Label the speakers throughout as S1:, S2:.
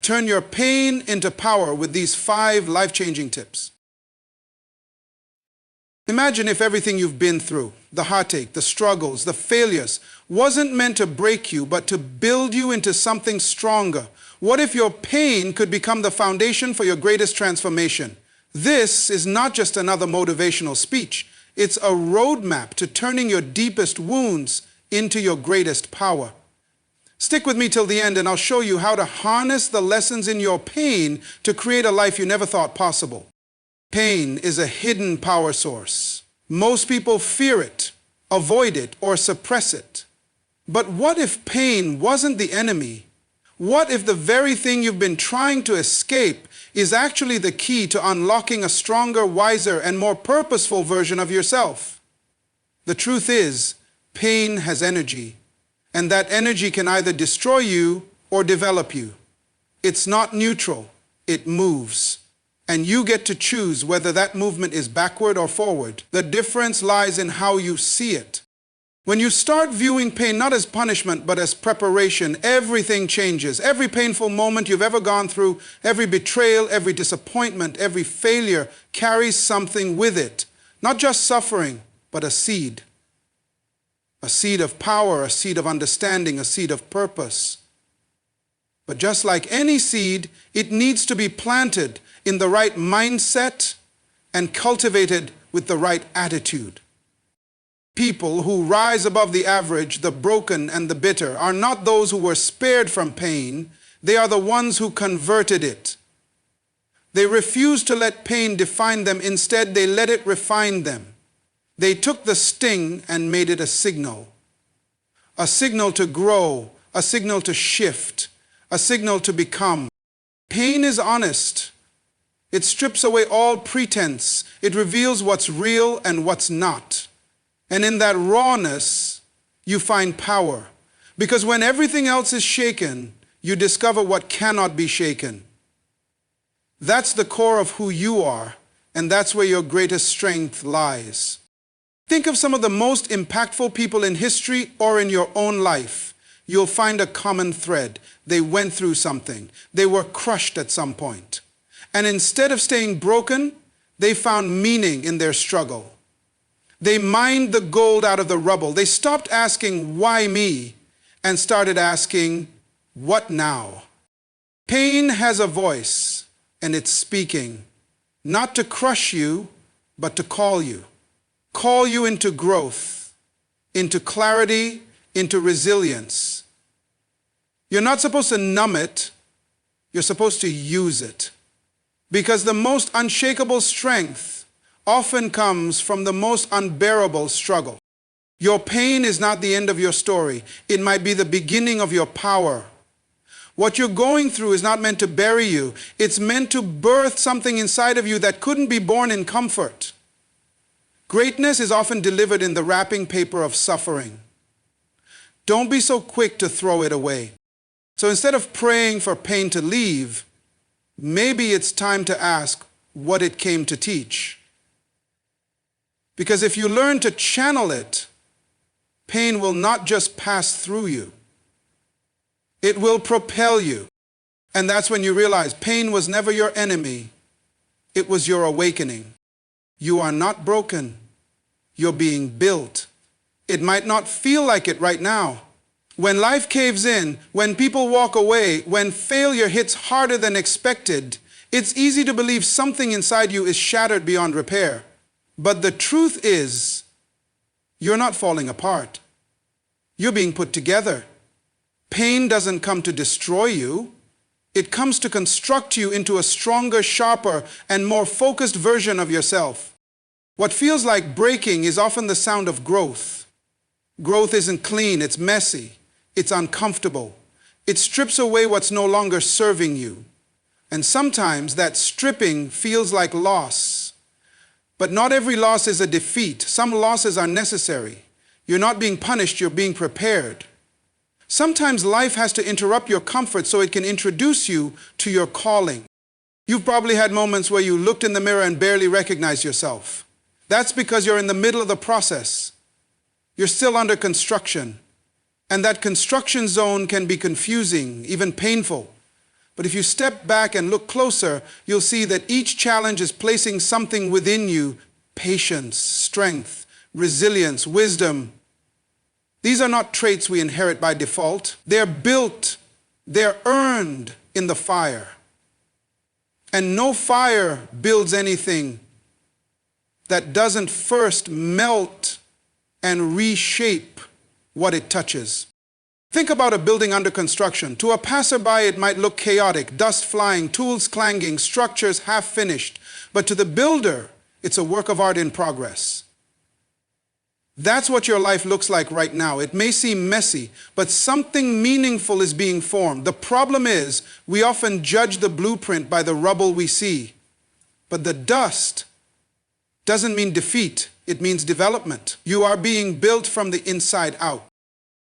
S1: Turn your pain into power with these 5 life-changing tips. Imagine if everything you've been through, the heartache, the struggles, the failures, wasn't meant to break you, but to build you into something stronger. What if your pain could become the foundation for your greatest transformation? This is not just another motivational speech. It's a roadmap to turning your deepest wounds into your greatest power. Stick with me till the end and I'll show you how to harness the lessons in your pain to create a life you never thought possible. Pain is a hidden power source. Most people fear it, avoid it, or suppress it. But what if pain wasn't the enemy? What if the very thing you've been trying to escape is actually the key to unlocking a stronger, wiser, and more purposeful version of yourself? The truth is, pain has energy, and that energy can either destroy you or develop you. It's not neutral, it moves. And you get to choose whether that movement is backward or forward. The difference lies in how you see it. When you start viewing pain not as punishment but as preparation, everything changes. Every painful moment you've ever gone through, every betrayal, every disappointment, every failure carries something with it. Not just suffering, but a seed. A seed of power, a seed of understanding, a seed of purpose. But just like any seed, it needs to be planted in the right mindset and cultivated with the right attitude. People who rise above the average, the broken and the bitter, are not those who were spared from pain. They are the ones who converted it. They refused to let pain define them. Instead, they let it refine them. They took the sting and made it a signal to grow, a signal to shift, a signal to become. Pain is honest. It strips away all pretense. It reveals what's real and what's not. And in that rawness, you find power. Because when everything else is shaken, you discover what cannot be shaken. That's the core of who you are, and that's where your greatest strength lies. Think of some of the most impactful people in history or in your own life. You'll find a common thread. They went through something. They were crushed at some point. And instead of staying broken, they found meaning in their struggle. They mined the gold out of the rubble. They stopped asking, why me? And started asking, what now? Pain has a voice, and it's speaking, not to crush you, but to call you. Call you into growth, into clarity, into resilience. You're not supposed to numb it, you're supposed to use it. Because the most unshakable strength often comes from the most unbearable struggle. Your pain is not the end of your story. It might be the beginning of your power. What you're going through is not meant to bury you. It's meant to birth something inside of you that couldn't be born in comfort. Greatness is often delivered in the wrapping paper of suffering. Don't be so quick to throw it away. So instead of praying for pain to leave, maybe it's time to ask what it came to teach. Because if you learn to channel it, pain will not just pass through you. It will propel you. And that's when you realize pain was never your enemy. It was your awakening. You are not broken. You're being built. It might not feel like it right now. When life caves in, when people walk away, when failure hits harder than expected, it's easy to believe something inside you is shattered beyond repair. But the truth is, you're not falling apart. You're being put together. Pain doesn't come to destroy you. It comes to construct you into a stronger, sharper, and more focused version of yourself. What feels like breaking is often the sound of growth. Growth isn't clean, it's messy, it's uncomfortable. It strips away what's no longer serving you. And sometimes that stripping feels like loss. But not every loss is a defeat. Some losses are necessary. You're not being punished, you're being prepared. Sometimes life has to interrupt your comfort so it can introduce you to your calling. You've probably had moments where you looked in the mirror and barely recognized yourself. That's because you're in the middle of the process. You're still under construction. And that construction zone can be confusing, even painful. But if you step back and look closer, you'll see that each challenge is placing something within you: patience, strength, resilience, wisdom. These are not traits we inherit by default. They're built, they're earned in the fire. And no fire builds anything that doesn't first melt and reshape what it touches. Think about a building under construction. To a passerby, it might look chaotic, dust flying, tools clanging, structures half finished. But to the builder, it's a work of art in progress. That's what your life looks like right now. It may seem messy, but something meaningful is being formed. The problem is, we often judge the blueprint by the rubble we see. But the dust doesn't mean defeat, it means development. You are being built from the inside out.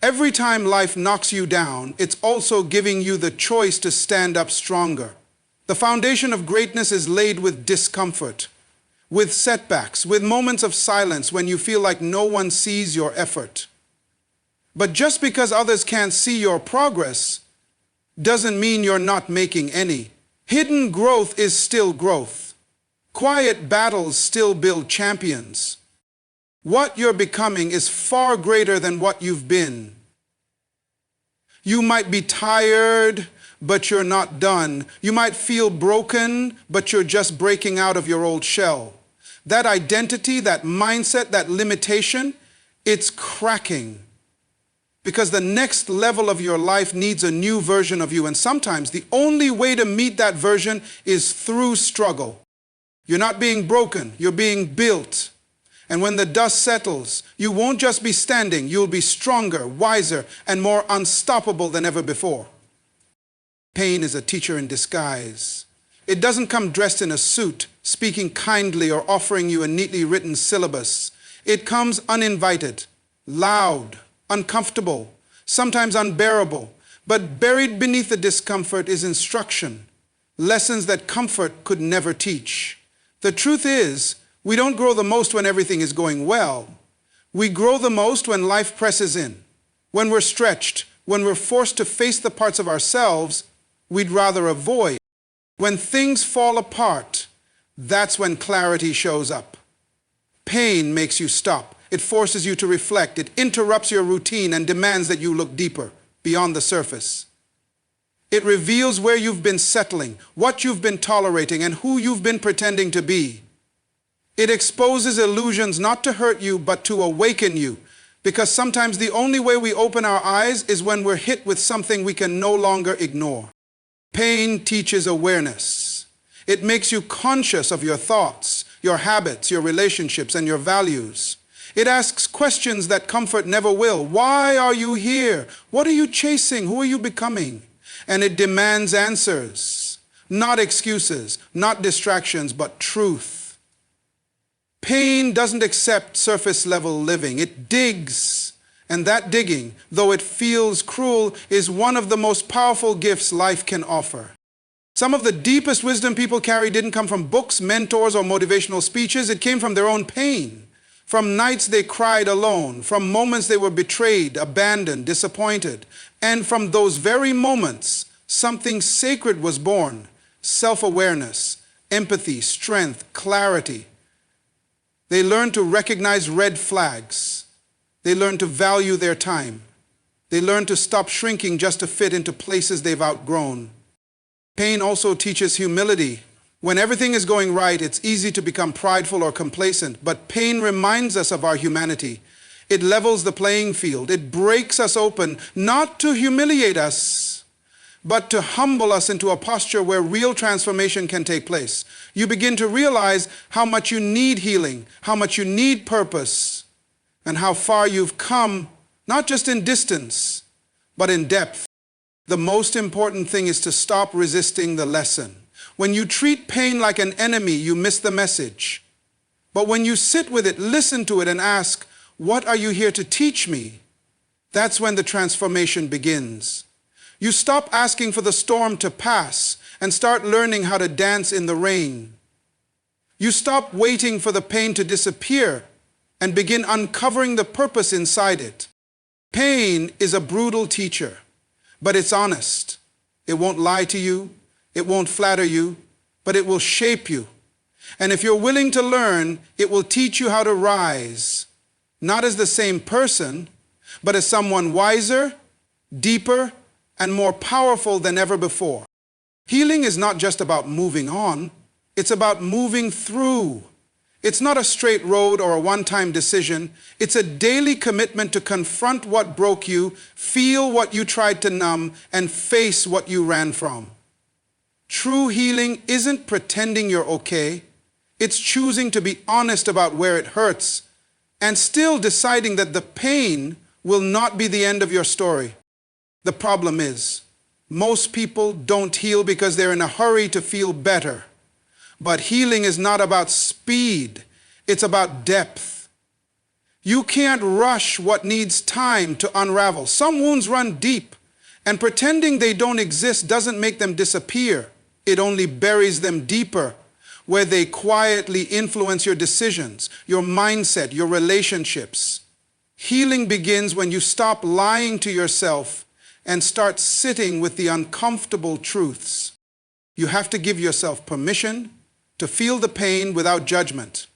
S1: Every time life knocks you down, it's also giving you the choice to stand up stronger. The foundation of greatness is laid with discomfort, with setbacks, with moments of silence when you feel like no one sees your effort. But just because others can't see your progress doesn't mean you're not making any. Hidden growth is still growth. Quiet battles still build champions. What you're becoming is far greater than what you've been. You might be tired, but you're not done. You might feel broken, but you're just breaking out of your old shell. That identity, that mindset, that limitation, it's cracking. Because the next level of your life needs a new version of you. And sometimes the only way to meet that version is through struggle. You're not being broken, you're being built. And when the dust settles, you won't just be standing, you'll be stronger, wiser, and more unstoppable than ever before. Pain is a teacher in disguise. It doesn't come dressed in a suit, speaking kindly or offering you a neatly written syllabus. It comes uninvited, loud, uncomfortable, sometimes unbearable. But buried beneath the discomfort is instruction, lessons that comfort could never teach. The truth is, we don't grow the most when everything is going well. We grow the most when life presses in, when we're stretched, when we're forced to face the parts of ourselves we'd rather avoid. When things fall apart, that's when clarity shows up. Pain makes you stop. It forces you to reflect. It interrupts your routine and demands that you look deeper, beyond the surface. It reveals where you've been settling, what you've been tolerating, and who you've been pretending to be. It exposes illusions not to hurt you, but to awaken you. Because sometimes the only way we open our eyes is when we're hit with something we can no longer ignore. Pain teaches awareness. It makes you conscious of your thoughts, your habits, your relationships, and your values. It asks questions that comfort never will. Why are you here? What are you chasing? Who are you becoming? And it demands answers, not excuses, not distractions, but truth. Pain doesn't accept surface-level living. It digs. And that digging, though it feels cruel, is one of the most powerful gifts life can offer. Some of the deepest wisdom people carry didn't come from books, mentors, or motivational speeches. It came from their own pain, from nights they cried alone, from moments they were betrayed, abandoned, disappointed. And from those very moments, something sacred was born: self-awareness, empathy, strength, clarity. They learned to recognize red flags. They learned to value their time. They learned to stop shrinking just to fit into places they've outgrown. Pain also teaches humility. When everything is going right, it's easy to become prideful or complacent, but pain reminds us of our humanity. It levels the playing field. It breaks us open, not to humiliate us, but to humble us into a posture where real transformation can take place. You begin to realize how much you need healing, how much you need purpose, and how far you've come, not just in distance, but in depth. The most important thing is to stop resisting the lesson. When you treat pain like an enemy, you miss the message. But when you sit with it, listen to it, and ask, "What are you here to teach me?" That's when the transformation begins. You stop asking for the storm to pass and start learning how to dance in the rain. You stop waiting for the pain to disappear and begin uncovering the purpose inside it. Pain is a brutal teacher, but it's honest. It won't lie to you. It won't flatter you, but it will shape you. And if you're willing to learn, it will teach you how to rise, not as the same person, but as someone wiser, deeper, and more powerful than ever before. Healing is not just about moving on, it's about moving through. It's not a straight road or a one-time decision. It's a daily commitment to confront what broke you, feel what you tried to numb, and face what you ran from. True healing isn't pretending you're okay. It's choosing to be honest about where it hurts and still deciding that the pain will not be the end of your story. The problem is, most people don't heal because they're in a hurry to feel better. But healing is not about speed, it's about depth. You can't rush what needs time to unravel. Some wounds run deep, and pretending they don't exist doesn't make them disappear. It only buries them deeper, where they quietly influence your decisions, your mindset, your relationships. Healing begins when you stop lying to yourself and start sitting with the uncomfortable truths. You have to give yourself permission to feel the pain without judgment,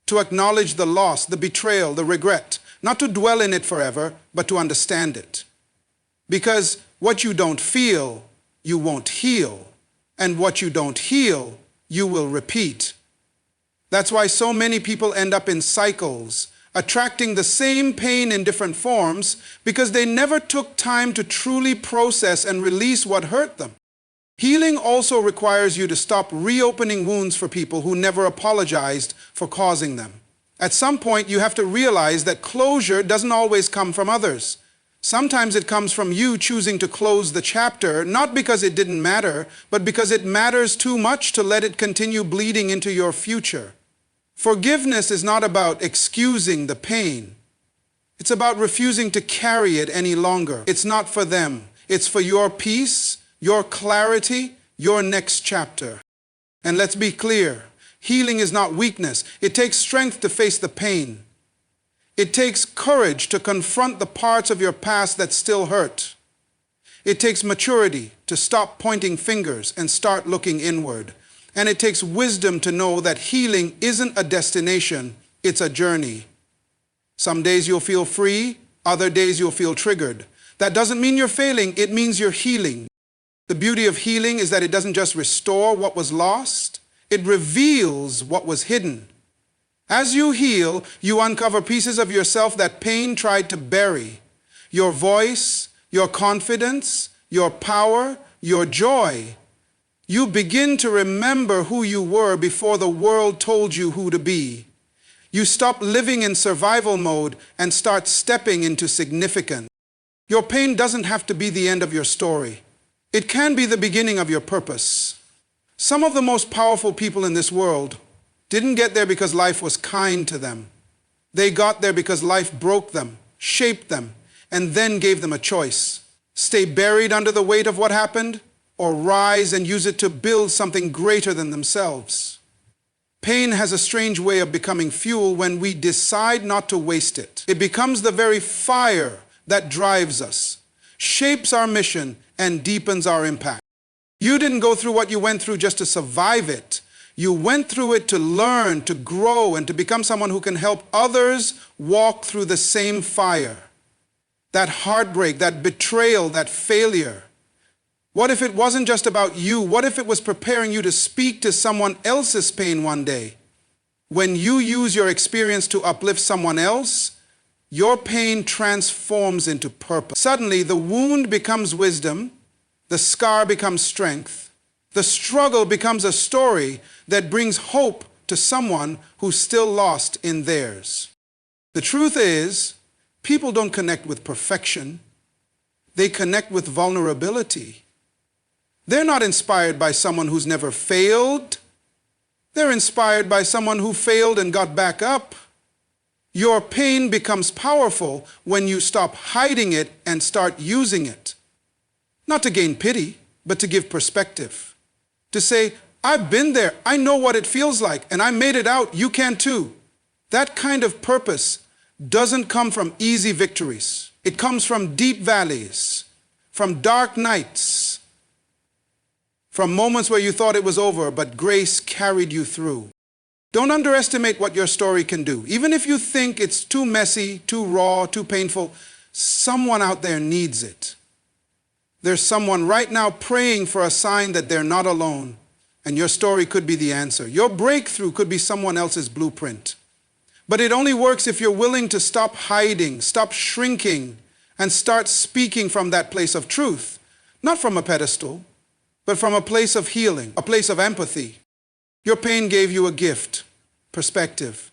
S1: to acknowledge the loss, the betrayal, the regret, not to dwell in it forever, but to understand it. Because what you don't feel, you won't heal, and what you don't heal, you will repeat. That's why so many people end up in cycles, attracting the same pain in different forms, because they never took time to truly process and release what hurt them. Healing also requires you to stop reopening wounds for people who never apologized for causing them. At some point, you have to realize that closure doesn't always come from others. Sometimes it comes from you choosing to close the chapter, not because it didn't matter, but because it matters too much to let it continue bleeding into your future. Forgiveness is not about excusing the pain. It's about refusing to carry it any longer. It's not for them. It's for your peace, your clarity, your next chapter. And let's be clear, healing is not weakness. It takes strength to face the pain. It takes courage to confront the parts of your past that still hurt. It takes maturity to stop pointing fingers and start looking inward. And it takes wisdom to know that healing isn't a destination, it's a journey. Some days you'll feel free, other days you'll feel triggered. That doesn't mean you're failing, it means you're healing. The beauty of healing is that it doesn't just restore what was lost, it reveals what was hidden. As you heal, you uncover pieces of yourself that pain tried to bury. Your voice, your confidence, your power, your joy. You begin to remember who you were before the world told you who to be. You stop living in survival mode and start stepping into significance. Your pain doesn't have to be the end of your story. It can be the beginning of your purpose. Some of the most powerful people in this world didn't get there because life was kind to them. They got there because life broke them, shaped them, and then gave them a choice. Stay buried under the weight of what happened, or rise and use it to build something greater than themselves. Pain has a strange way of becoming fuel when we decide not to waste it. It becomes the very fire that drives us, shapes our mission, and deepens our impact. You didn't go through what you went through just to survive it. You went through it to learn, to grow, and to become someone who can help others walk through the same fire. That heartbreak, that betrayal, that failure. What if it wasn't just about you? What if it was preparing you to speak to someone else's pain one day? When you use your experience to uplift someone else, your pain transforms into purpose. Suddenly, the wound becomes wisdom, the scar becomes strength, the struggle becomes a story that brings hope to someone who's still lost in theirs. The truth is, people don't connect with perfection. They connect with vulnerability. They're not inspired by someone who's never failed. They're inspired by someone who failed and got back up. Your pain becomes powerful when you stop hiding it and start using it. Not to gain pity, but to give perspective. To say, I've been there, I know what it feels like, and I made it out, you can too. That kind of purpose doesn't come from easy victories. It comes from deep valleys, from dark nights, from moments where you thought it was over, but grace carried you through. Don't underestimate what your story can do. Even if you think it's too messy, too raw, too painful, someone out there needs it. There's someone right now praying for a sign that they're not alone, and your story could be the answer. Your breakthrough could be someone else's blueprint. But it only works if you're willing to stop hiding, stop shrinking, and start speaking from that place of truth. Not from a pedestal, but from a place of healing, a place of empathy. Your pain gave you a gift, perspective.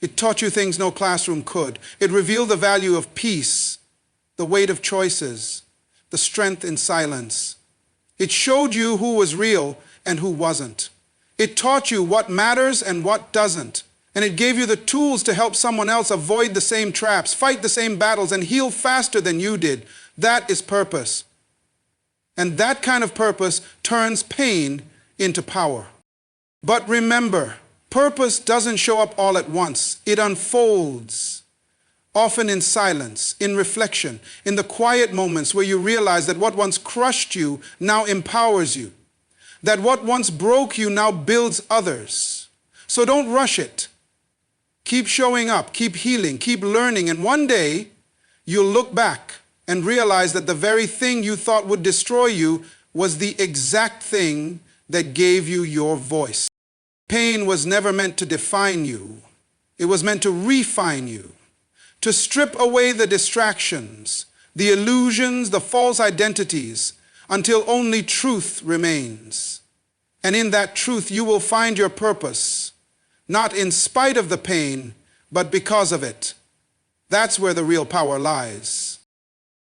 S1: It taught you things no classroom could. It revealed the value of peace, the weight of choices, the strength in silence. It showed you who was real and who wasn't. It taught you what matters and what doesn't. And it gave you the tools to help someone else avoid the same traps, fight the same battles, and heal faster than you did. That is purpose. And that kind of purpose turns pain into power. But remember, purpose doesn't show up all at once. It unfolds, often in silence, in reflection, in the quiet moments where you realize that what once crushed you now empowers you, that what once broke you now builds others. So don't rush it. Keep showing up, keep healing, keep learning, and one day you'll look back and realize that the very thing you thought would destroy you was the exact thing that gave you your voice. Pain was never meant to define you. It was meant to refine you, to strip away the distractions, the illusions, the false identities, until only truth remains. And in that truth, you will find your purpose, not in spite of the pain, but because of it. That's where the real power lies.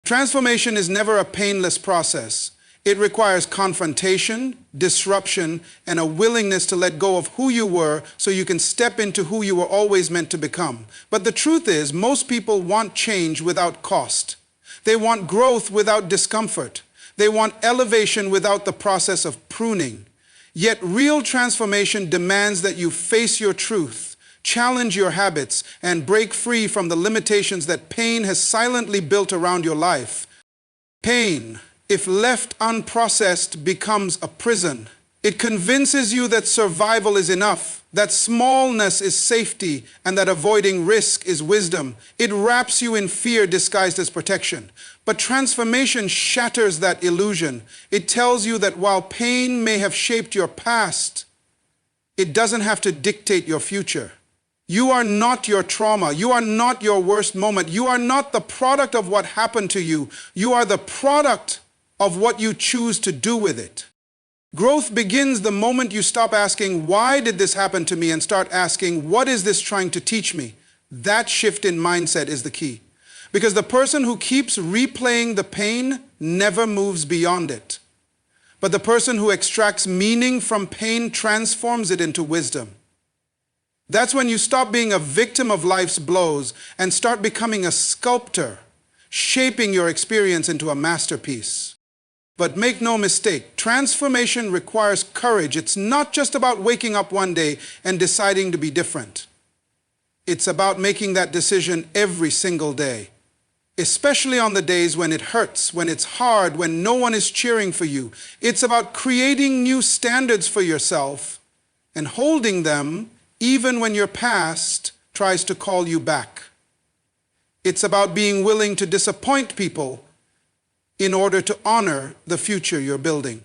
S1: Transformation is never a painless process. It requires confrontation, disruption, and a willingness to let go of who you were so you can step into who you were always meant to become. But the truth is, most people want change without cost. They want growth without discomfort. They want elevation without the process of pruning. Yet real transformation demands that you face your truth, challenge your habits, and break free from the limitations that pain has silently built around your life. Pain, if left unprocessed, becomes a prison. It convinces you that survival is enough, that smallness is safety, and that avoiding risk is wisdom. It wraps you in fear disguised as protection. But transformation shatters that illusion. It tells you that while pain may have shaped your past, it doesn't have to dictate your future. You are not your trauma. You are not your worst moment. You are not the product of what happened to you. You are the product of what you choose to do with it. Growth begins the moment you stop asking, why did this happen to me, and start asking, what is this trying to teach me? That shift in mindset is the key. Because the person who keeps replaying the pain never moves beyond it. But the person who extracts meaning from pain transforms it into wisdom. That's when you stop being a victim of life's blows and start becoming a sculptor, shaping your experience into a masterpiece. But make no mistake, transformation requires courage. It's not just about waking up one day and deciding to be different. It's about making that decision every single day, especially on the days when it hurts, when it's hard, when no one is cheering for you. It's about creating new standards for yourself and holding them even when your past tries to call you back. It's about being willing to disappoint people in order to honor the future you're building.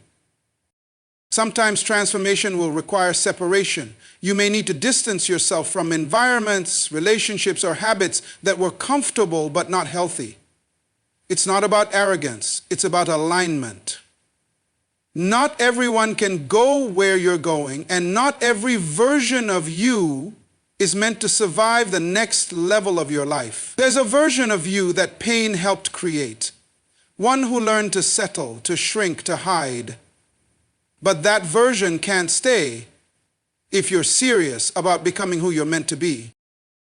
S1: Sometimes transformation will require separation. You may need to distance yourself from environments, relationships, or habits that were comfortable but not healthy. It's not about arrogance, it's about alignment. Not everyone can go where you're going, and not every version of you is meant to survive the next level of your life. There's a version of you that pain helped create. One who learned to settle, to shrink, to hide. But that version can't stay if you're serious about becoming who you're meant to be.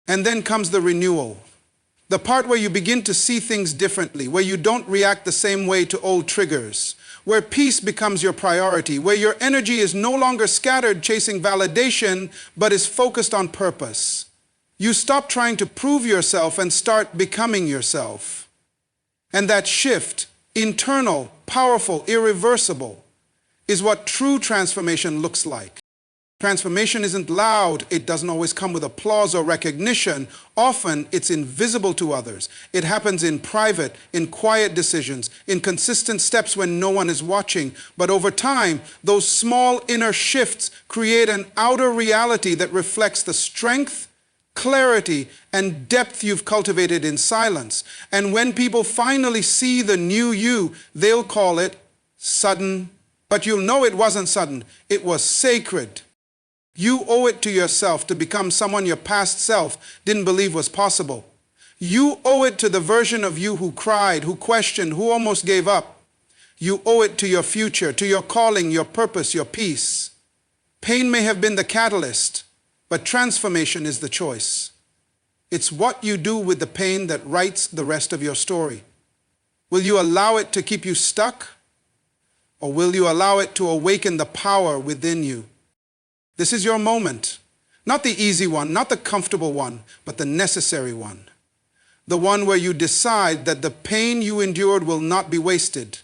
S1: And then comes the renewal. The part where you begin to see things differently, where you don't react the same way to old triggers, where peace becomes your priority, where your energy is no longer scattered chasing validation, but is focused on purpose. You stop trying to prove yourself and start becoming yourself. And that shift, internal, powerful, irreversible, is what true transformation looks like. Transformation isn't loud. It doesn't always come with applause or recognition. Often, it's invisible to others. It happens in private, in quiet decisions, in consistent steps when no one is watching. But over time, those small inner shifts create an outer reality that reflects the strength, clarity, and depth you've cultivated in silence. And when people finally see the new you, they'll call it sudden. But you'll know it wasn't sudden. It was sacred. You owe it to yourself to become someone your past self didn't believe was possible. You owe it to the version of you who cried, who questioned, who almost gave up. You owe it to your future, to your calling, your purpose, your peace. Pain may have been the catalyst, but transformation is the choice. It's what you do with the pain that writes the rest of your story. Will you allow it to keep you stuck? Or will you allow it to awaken the power within you? This is your moment. Not the easy one, not the comfortable one, but the necessary one. The one where you decide that the pain you endured will not be wasted,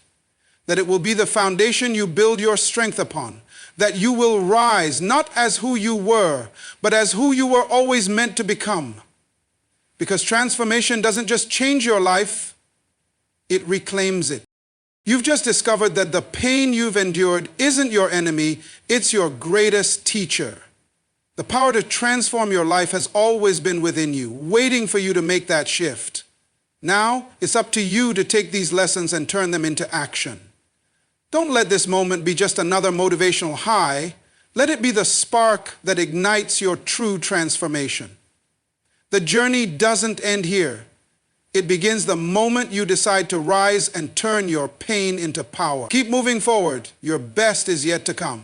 S1: that it will be the foundation you build your strength upon, that you will rise not as who you were, but as who you were always meant to become. Because transformation doesn't just change your life, it reclaims it. You've just discovered that the pain you've endured isn't your enemy, it's your greatest teacher. The power to transform your life has always been within you, waiting for you to make that shift. Now, it's up to you to take these lessons and turn them into action. Don't let this moment be just another motivational high. Let it be the spark that ignites your true transformation. The journey doesn't end here. It begins the moment you decide to rise and turn your pain into power. Keep moving forward. Your best is yet to come.